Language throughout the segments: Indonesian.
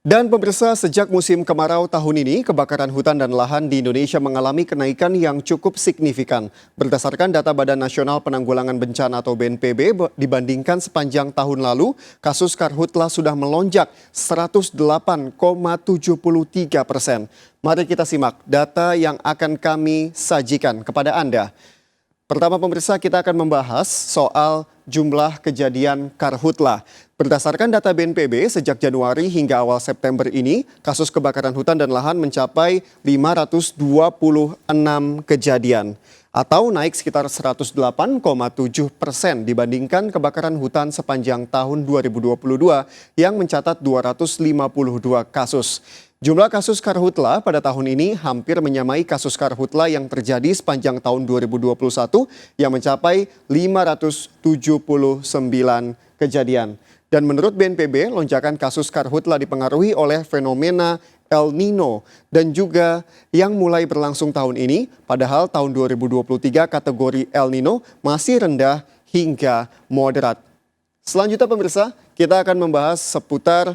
Dan pemirsa, sejak musim kemarau tahun ini, kebakaran hutan dan lahan di Indonesia mengalami kenaikan yang cukup signifikan. Berdasarkan data Badan Nasional Penanggulangan Bencana atau BNPB, dibandingkan sepanjang tahun lalu, kasus karhutla sudah melonjak 108,73%. Mari kita simak data yang akan kami sajikan kepada Anda. Pertama pemirsa, kita akan membahas soal jumlah kejadian karhutla. Berdasarkan data BNPB, sejak Januari hingga awal September ini, kasus kebakaran hutan dan lahan mencapai 526 kejadian. Atau naik sekitar 108,7% dibandingkan kebakaran hutan sepanjang tahun 2022 yang mencatat 252 kasus. Jumlah kasus karhutla pada tahun ini hampir menyamai kasus karhutla yang terjadi sepanjang tahun 2021 yang mencapai 579 kejadian. Dan menurut BNPB, lonjakan kasus karhutla dipengaruhi oleh fenomena El Nino dan juga yang mulai berlangsung tahun ini, padahal tahun 2023 kategori El Nino masih rendah hingga moderat. Selanjutnya pemirsa, kita akan membahas seputar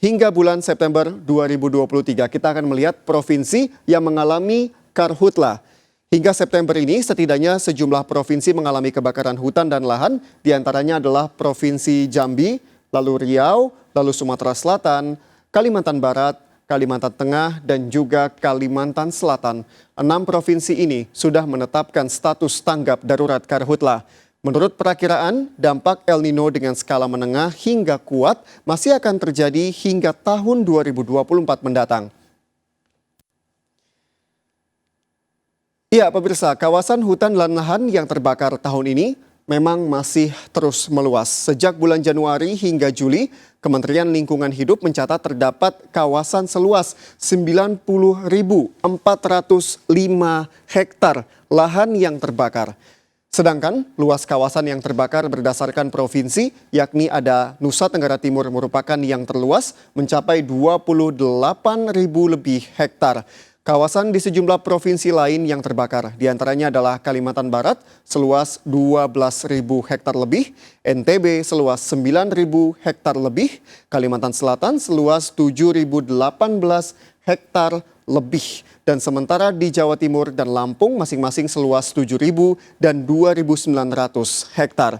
hingga bulan September 2023, kita akan melihat provinsi yang mengalami karhutla. Hingga September ini setidaknya sejumlah provinsi mengalami kebakaran hutan dan lahan, diantaranya adalah Provinsi Jambi, lalu Riau, lalu Sumatera Selatan, Kalimantan Barat, Kalimantan Tengah, dan juga Kalimantan Selatan. 6 provinsi ini sudah menetapkan status tanggap darurat karhutla. Menurut perakiraan, dampak El Nino dengan skala menengah hingga kuat masih akan terjadi hingga tahun 2024 mendatang. Ya, pemirsa, kawasan hutan dan lahan yang terbakar tahun ini memang masih terus meluas. Sejak bulan Januari hingga Juli, Kementerian Lingkungan Hidup mencatat terdapat kawasan seluas 90.405 hektar lahan yang terbakar. Sedangkan luas kawasan yang terbakar berdasarkan provinsi, yakni ada Nusa Tenggara Timur merupakan yang terluas mencapai 28.000 lebih hektar. Kawasan di sejumlah provinsi lain yang terbakar, diantaranya adalah Kalimantan Barat seluas 12.000 hektar lebih, NTB seluas 9.000 hektar lebih, Kalimantan Selatan seluas 7.018 hektar lebih. Dan sementara di Jawa Timur dan Lampung masing-masing seluas 7.000 dan 2.900 hektar.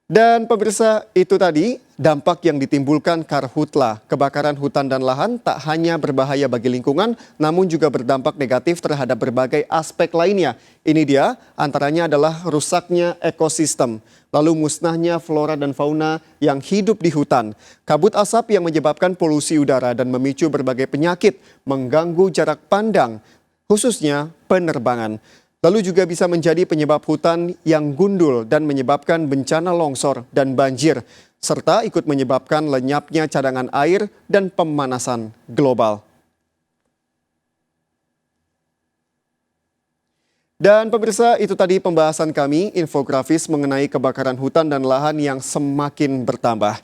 Dan pemirsa, itu tadi dampak yang ditimbulkan karhutla. Kebakaran hutan dan lahan tak hanya berbahaya bagi lingkungan, namun juga berdampak negatif terhadap berbagai aspek lainnya. Ini dia, antaranya adalah rusaknya ekosistem, lalu musnahnya flora dan fauna yang hidup di hutan. Kabut asap yang menyebabkan polusi udara dan memicu berbagai penyakit, mengganggu jarak pandang, khususnya penerbangan. Lalu juga bisa menjadi penyebab hutan yang gundul dan menyebabkan bencana longsor dan banjir, serta ikut menyebabkan lenyapnya cadangan air dan pemanasan global. Dan pemirsa, itu tadi pembahasan kami infografis mengenai kebakaran hutan dan lahan yang semakin bertambah.